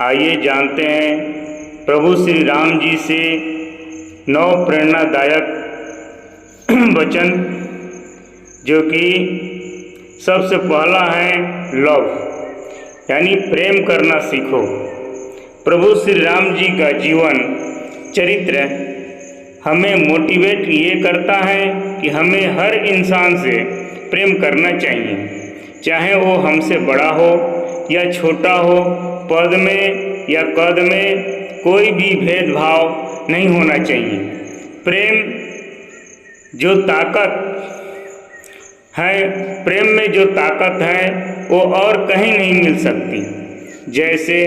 आइए जानते हैं प्रभु श्री राम जी से 9 प्रेरणादायक वचन, जो कि सबसे पहला है लव, यानी प्रेम करना सीखो। प्रभु श्री राम जी का जीवन चरित्र हमें मोटिवेट ये करता है कि हमें हर इंसान से प्रेम करना चाहिए, चाहे वो हमसे बड़ा हो या छोटा हो, पद में या कद में कोई भी भेदभाव नहीं होना चाहिए। प्रेम जो ताकत है, प्रेम में जो ताकत है वो और कहीं नहीं मिल सकती। जैसे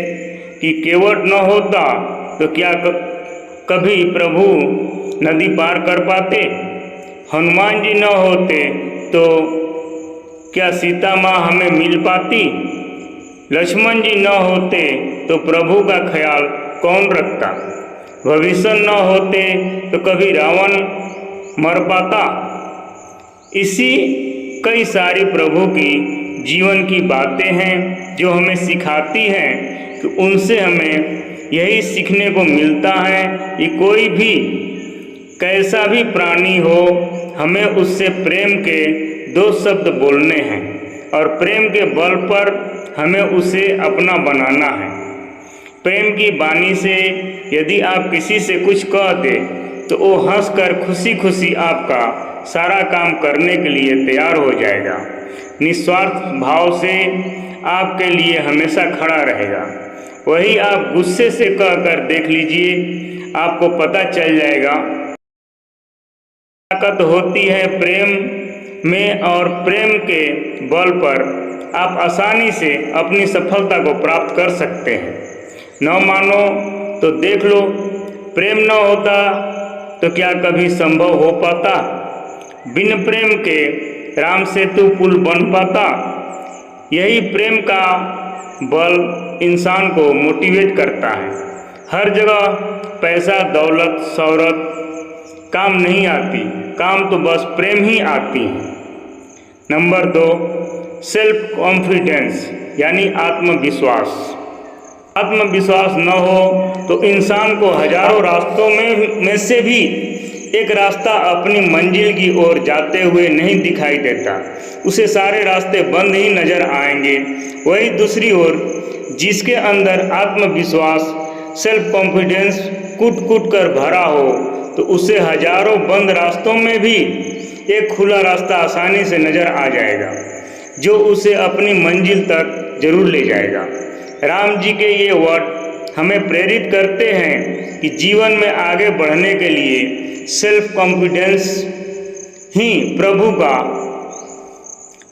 कि केवट न होता तो क्या कभी प्रभु नदी पार कर पाते? हनुमान जी न होते तो क्या सीता माँ हमें मिल पाती? लक्ष्मण जी न होते तो प्रभु का ख्याल कौन रखता? विभीषण न होते तो कभी रावण मर पाता? इसी कई सारी प्रभु की जीवन की बातें हैं जो हमें सिखाती हैं कि उनसे हमें यही सीखने को मिलता है कि कोई भी कैसा भी प्राणी हो, हमें उससे प्रेम के 2 शब्द बोलने हैं और प्रेम के बल पर हमें उसे अपना बनाना है। प्रेम की वाणी से यदि आप किसी से कुछ कह दें तो वो हंसकर खुशी खुशी आपका सारा काम करने के लिए तैयार हो जाएगा। निस्वार्थ भाव से आपके लिए हमेशा खड़ा रहेगा। वही आप गुस्से से कहकर देख लीजिए, आपको पता चल जाएगा। ताकत होती है प्रेम में, और प्रेम के बल पर आप आसानी से अपनी सफलता को प्राप्त कर सकते हैं। न मानो तो देख लो, प्रेम न होता तो क्या कभी संभव हो पाता? बिन प्रेम के राम सेतु पुल बन पाता? यही प्रेम का बल इंसान को मोटिवेट करता है। हर जगह पैसा, दौलत, शोहरत काम नहीं आती, काम तो बस प्रेम ही आती है। नंबर 2, सेल्फ कॉन्फिडेंस, यानी आत्मविश्वास। आत्मविश्वास न हो तो इंसान को हजारों रास्तों में से भी एक रास्ता अपनी मंजिल की ओर जाते हुए नहीं दिखाई देता, उसे सारे रास्ते बंद ही नजर आएंगे। वही दूसरी ओर जिसके अंदर आत्मविश्वास, सेल्फ कॉन्फिडेंस कूट कूट कर भरा हो, तो उसे हजारों बंद रास्तों में भी एक खुला रास्ता आसानी से नजर आ जाएगा, जो उसे अपनी मंजिल तक जरूर ले जाएगा। राम जी के ये वर्ड हमें प्रेरित करते हैं कि जीवन में आगे बढ़ने के लिए सेल्फ कॉन्फिडेंस ही प्रभु का,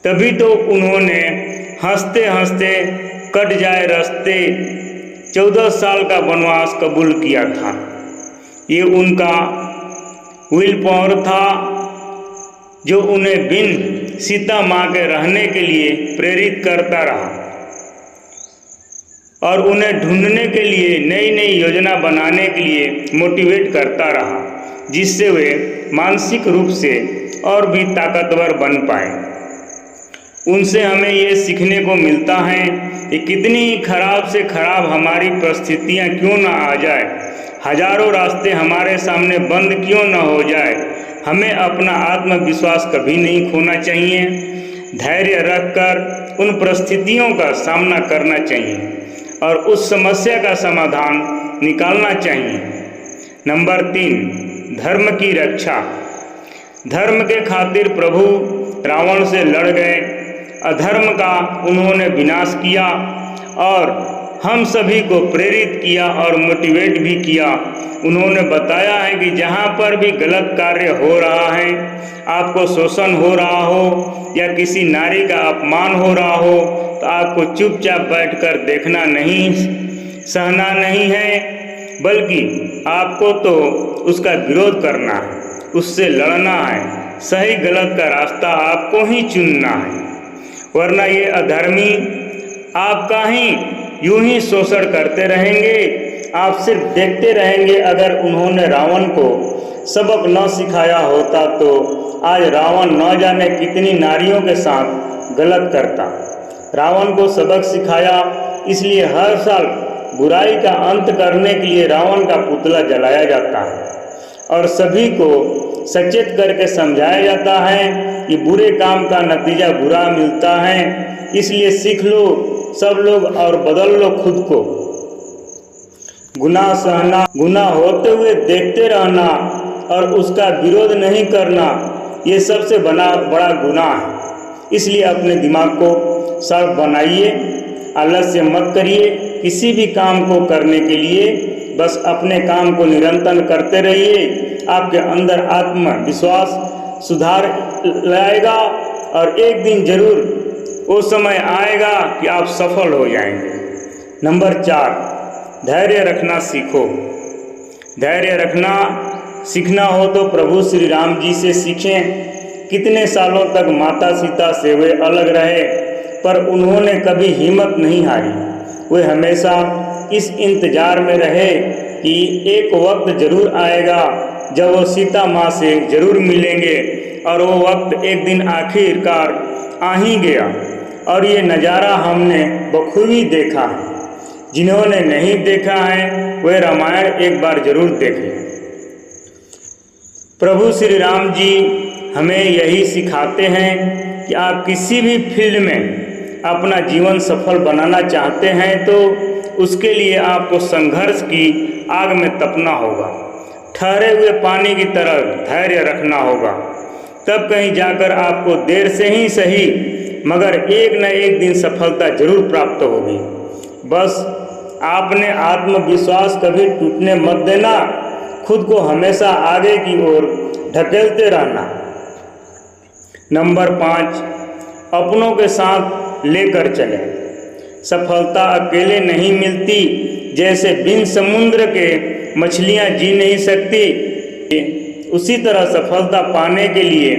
तभी तो उन्होंने हंसते हंसते कट जाए रास्ते 14 साल का वनवास कबूल किया था। ये उनका विल पावर था जो उन्हें बिन सीता माँ के रहने के लिए प्रेरित करता रहा और उन्हें ढूंढने के लिए नई नई योजना बनाने के लिए मोटिवेट करता रहा, जिससे वे मानसिक रूप से और भी ताकतवर बन पाए। उनसे हमें ये सीखने को मिलता है कि कितनी ही खराब से खराब हमारी परिस्थितियाँ क्यों ना आ जाए, हजारों रास्ते हमारे सामने बंद क्यों न हो जाए, हमें अपना आत्मविश्वास कभी नहीं खोना चाहिए। धैर्य रखकर उन परिस्थितियों का सामना करना चाहिए और उस समस्या का समाधान निकालना चाहिए। नंबर 3, धर्म की रक्षा। धर्म के खातिर प्रभु रावण से लड़ गए, अधर्म का उन्होंने विनाश किया और हम सभी को प्रेरित किया और मोटिवेट भी किया। उन्होंने बताया है कि जहाँ पर भी गलत कार्य हो रहा है, आपको शोषण हो रहा हो या किसी नारी का अपमान हो रहा हो, तो आपको चुपचाप बैठकर देखना नहीं, सहना नहीं है, बल्कि आपको तो उसका विरोध करना है, उससे लड़ना है। सही गलत का रास्ता आपको ही चुनना है, वरना ये अधर्मी आपका ही यूं ही शोषण करते रहेंगे। आप सिर्फ देखते रहेंगे। अगर उन्होंने रावण को सबक न सिखाया होता तो आज रावण न जाने कितनी नारियों के साथ गलत करता। रावण को सबक सिखाया, इसलिए हर साल बुराई का अंत करने के लिए रावण का पुतला जलाया जाता है और सभी को सचेत करके समझाया जाता है कि बुरे काम का नतीजा बुरा मिलता है, इसलिए सीख लो सब लोग और बदल लो खुद को। गुनाह सहना, गुनाह होते हुए देखते रहना और उसका विरोध नहीं करना, ये सबसे बड़ा गुनाह है। इसलिए अपने दिमाग को शार्प बनाइए, आलस्य मत करिए। किसी भी काम को करने के लिए बस अपने काम को निरंतर करते रहिए। आपके अंदर आत्मविश्वास सुधार लाएगा और एक दिन जरूर वो समय आएगा कि आप सफल हो जाएंगे। नंबर 4, धैर्य रखना सीखो। धैर्य रखना सीखना हो तो प्रभु श्री राम जी से सीखें। कितने सालों तक माता सीता से वे अलग रहे, पर उन्होंने कभी हिम्मत नहीं हारी। वे हमेशा इस इंतजार में रहे कि एक वक्त जरूर आएगा जब वो सीता माँ से जरूर मिलेंगे, और वो वक्त एक दिन आखिरकार आ ही गया। और ये नज़ारा हमने बखूबी देखा है। जिन्होंने नहीं देखा है वे रामायण एक बार जरूर देखें। प्रभु श्री राम जी हमें यही सिखाते हैं कि आप किसी भी फील्ड में अपना जीवन सफल बनाना चाहते हैं तो उसके लिए आपको संघर्ष की आग में तपना होगा। ठहरे हुए पानी की तरह धैर्य रखना होगा, तब कहीं जाकर आपको देर से ही सही मगर एक न एक दिन सफलता जरूर प्राप्त होगी। बस आपने आत्मविश्वास कभी टूटने मत देना, खुद को हमेशा आगे की ओर ढकेलते रहना। नंबर 5, अपनों के साथ लेकर चलें। सफलता अकेले नहीं मिलती, जैसे बिन समुद्र के मछलियां जी नहीं सकती, उसी तरह सफलता पाने के लिए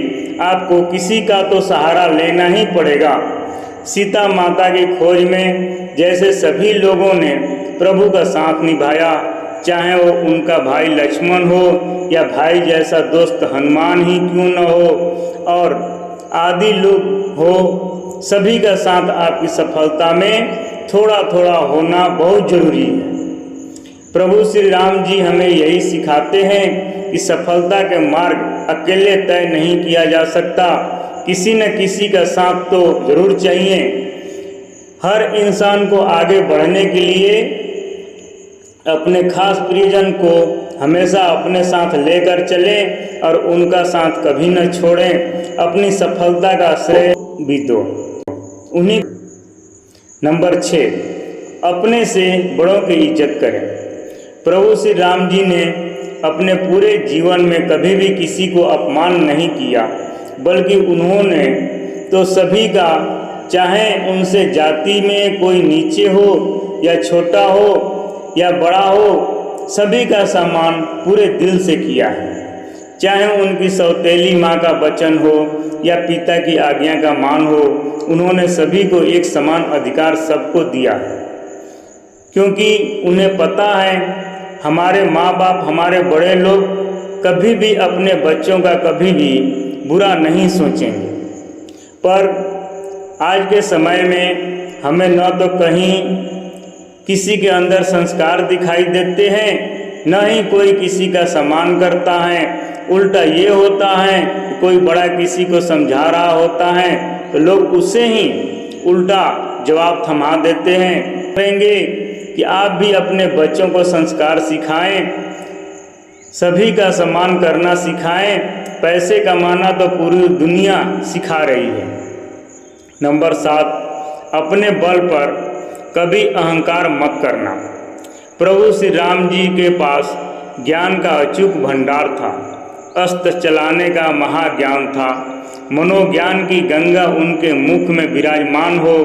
आपको किसी का तो सहारा लेना ही पड़ेगा। सीता माता की खोज में जैसे सभी लोगों ने प्रभु का साथ निभाया, चाहे वो उनका भाई लक्ष्मण हो या भाई जैसा दोस्त हनुमान ही क्यों न हो और आदि लोग हो, सभी का साथ आपकी सफलता में थोड़ा थोड़ा होना बहुत जरूरी है। प्रभु श्री राम जी हमें यही सिखाते हैं कि सफलता के मार्ग अकेले तय नहीं किया जा सकता, किसी न किसी का साथ तो जरूर चाहिए। हर इंसान को आगे बढ़ने के लिए अपने खास प्रियजन को हमेशा अपने साथ लेकर चलें और उनका साथ कभी न छोड़ें। अपनी सफलता का श्रेय भी दो उन्हीं। नंबर 6, अपने से बड़ों की इज्जत करें। प्रभु श्री राम जी ने अपने पूरे जीवन में कभी भी किसी को अपमान नहीं किया, बल्कि उन्होंने तो सभी का, चाहे उनसे जाति में कोई नीचे हो या छोटा हो या बड़ा हो, सभी का सम्मान पूरे दिल से किया है। चाहे उनकी सौतेली माँ का वचन हो या पिता की आज्ञा का मान हो, उन्होंने सभी को एक समान अधिकार सबको दिया है, क्योंकि उन्हें पता है हमारे माँ बाप, हमारे बड़े लोग कभी भी अपने बच्चों का कभी भी बुरा नहीं सोचेंगे। पर आज के समय में हमें न तो कहीं किसी के अंदर संस्कार दिखाई देते हैं, न ही कोई किसी का सम्मान करता है। उल्टा ये होता है कि कोई बड़ा किसी को समझा रहा होता है तो लोग उसे ही उल्टा जवाब थमा देते हैं। कहेंगे कि आप भी अपने बच्चों को संस्कार सिखाएं, सभी का सम्मान करना सिखाएं। पैसे कमाना तो पूरी दुनिया सिखा रही है। नंबर 7, अपने बल पर कभी अहंकार मत करना। प्रभु श्री राम जी के पास ज्ञान का अचूक भंडार था, अस्त्र चलाने का महाज्ञान था, मनोज्ञान की गंगा उनके मुख में विराजमान हो,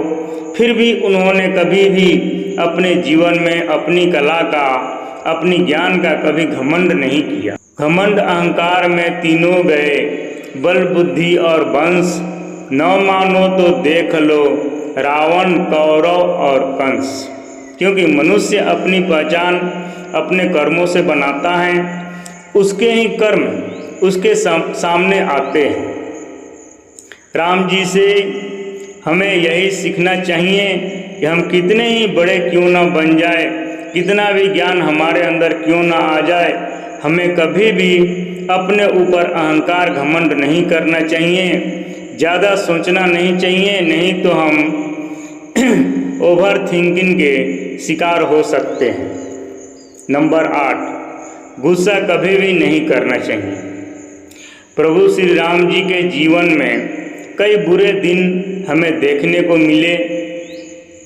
फिर भी उन्होंने कभी भी अपने जीवन में अपनी कला का, अपनी ज्ञान का कभी घमंड नहीं किया। घमंड अहंकार में तीनों गए, बल बुद्धि और वंश, न मानो तो देख लो रावण, कौरव और कंस। क्योंकि मनुष्य अपनी पहचान अपने कर्मों से बनाता है, उसके ही कर्म उसके सामने आते हैं। राम जी से हमें यही सीखना चाहिए कि हम कितने ही बड़े क्यों न बन जाए, कितना भी ज्ञान हमारे अंदर क्यों ना आ जाए, हमें कभी भी अपने ऊपर अहंकार घमंड नहीं करना चाहिए, ज़्यादा सोचना नहीं चाहिए, नहीं तो हम ओवर थिंकिंग के शिकार हो सकते हैं। नंबर 8, गुस्सा कभी भी नहीं करना चाहिए। प्रभु श्री राम जी के जीवन में कई बुरे दिन हमें देखने को मिले,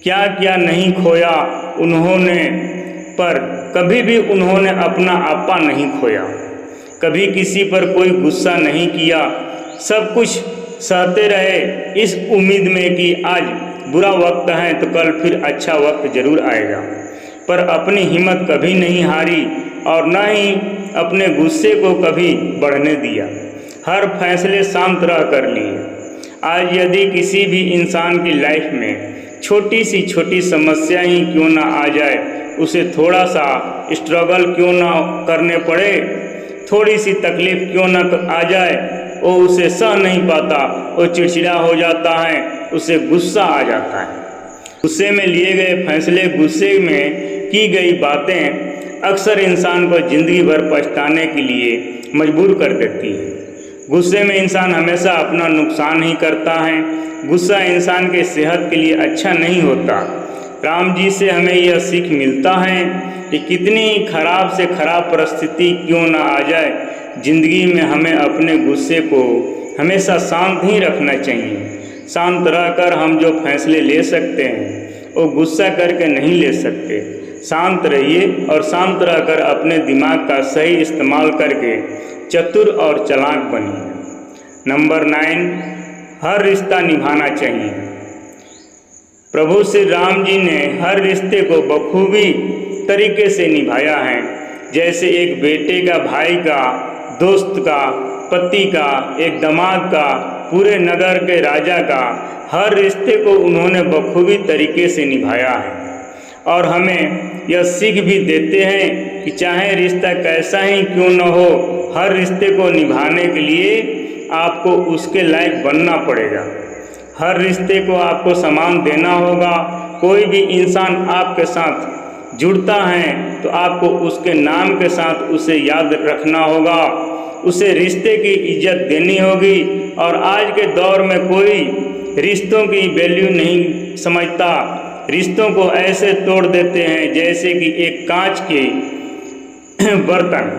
क्या क्या नहीं खोया उन्होंने, पर कभी भी उन्होंने अपना आपा नहीं खोया, कभी किसी पर कोई गुस्सा नहीं किया, सब कुछ सहते रहे इस उम्मीद में कि आज बुरा वक्त है तो कल फिर अच्छा वक्त जरूर आएगा। पर अपनी हिम्मत कभी नहीं हारी और न ही अपने गुस्से को कभी बढ़ने दिया, हर फैसले शांत रह कर लिए। आज यदि किसी भी इंसान की लाइफ में छोटी छोटी समस्या ही क्यों ना आ जाए, उसे थोड़ा सा स्ट्रगल क्यों ना करने पड़े, थोड़ी सी तकलीफ क्यों ना आ जाए, वो उसे सह नहीं पाता, वो चिड़चिड़ा हो जाता है, उसे गुस्सा आ जाता है। गुस्से में लिए गए फैसले, गुस्से में की गई बातें अक्सर इंसान को जिंदगी भर पछताने के लिए मजबूर कर देती है। गुस्से में इंसान हमेशा अपना नुकसान ही करता है। गुस्सा इंसान के सेहत के लिए अच्छा नहीं होता। राम जी से हमें यह सीख मिलता है कि कितनी खराब से खराब परिस्थिति क्यों ना आ जाए, जिंदगी में हमें अपने गुस्से को हमेशा शांत ही रखना चाहिए। शांत रहकर हम जो फैसले ले सकते हैं वो गुस्सा करके नहीं ले सकते। शांत रहिए और शांत रहकर अपने दिमाग का सही इस्तेमाल करके चतुर और चालाक बनिए। नंबर 9, हर रिश्ता निभाना चाहिए। प्रभु श्री राम जी ने हर रिश्ते को बखूबी तरीके से निभाया है, जैसे एक बेटे का, भाई का, दोस्त का, पति का, एक दामाद का, पूरे नगर के राजा का, हर रिश्ते को उन्होंने बखूबी तरीके से निभाया है। और हमें यह सीख भी देते हैं कि चाहे रिश्ता कैसा ही क्यों न हो, हर रिश्ते को निभाने के लिए आपको उसके लायक बनना पड़ेगा। हर रिश्ते को आपको सम्मान देना होगा। कोई भी इंसान आपके साथ जुड़ता है तो आपको उसके नाम के साथ उसे याद रखना होगा, उसे रिश्ते की इज्जत देनी होगी। और आज के दौर में कोई रिश्तों की वैल्यू नहीं समझता, रिश्तों को ऐसे तोड़ देते हैं जैसे कि एक कांच के बर्तन।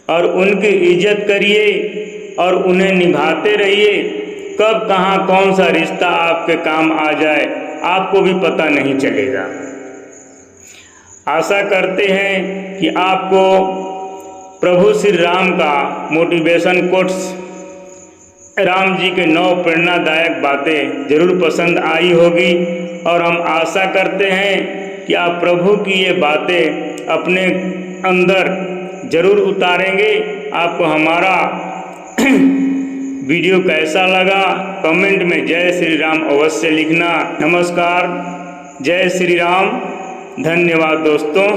और उनकी इज्जत करिए और उन्हें निभाते रहिए। कब कहाँ कौन सा रिश्ता आपके काम आ जाए आपको भी पता नहीं चलेगा। आशा करते हैं कि आपको प्रभु श्री राम का मोटिवेशन कोट्स, राम जी के 9 प्रेरणादायक बातें जरूर पसंद आई होगी। और हम आशा करते हैं कि आप प्रभु की ये बातें अपने अंदर जरूर उतारेंगे। आपको हमारा वीडियो कैसा लगा कमेंट में जय श्री राम अवश्य लिखना। नमस्कार, जय श्री राम, धन्यवाद दोस्तों।